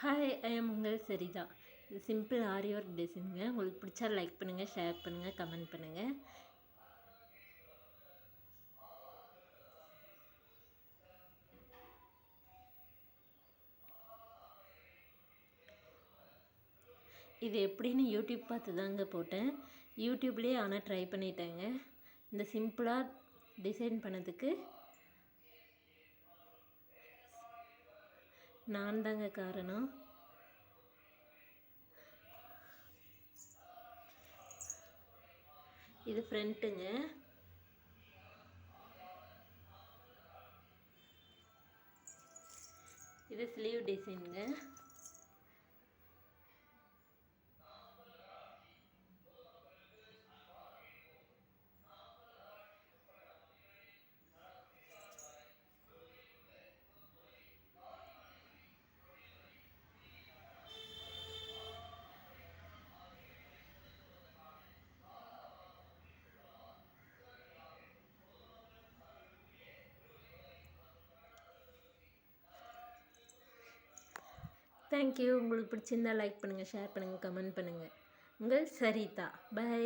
Hi, I am உங்கள் சரிதா. இது simple ஆரி work டிசைனுங்க. உங்களுக்கு பிடிச்சா லைக் பண்ணுங்கள், ஷேர் பண்ணுங்கள், கமெண்ட் பண்ணுங்கள். இது எப்படின்னு யூடியூப் பார்த்து தாங்க போட்டேன். யூடியூப்லேயே ஆனால் ட்ரை பண்ணிட்டேங்க. இந்த சிம்பிளாக டிசைன் பண்ணதுக்கு நான் தாங்க காரணம். இது ஃப்ரண்ட்டுங்க. இது ஸ்லீவ் டிசைனுங்க. தேங்க்யூ. உங்களுக்கு பிடிச்சிருந்தா லைக் பண்ணுங்கள், ஷேர் பண்ணுங்கள், கமெண்ட் பண்ணுங்கள். உங்கள் சரிதா. பை.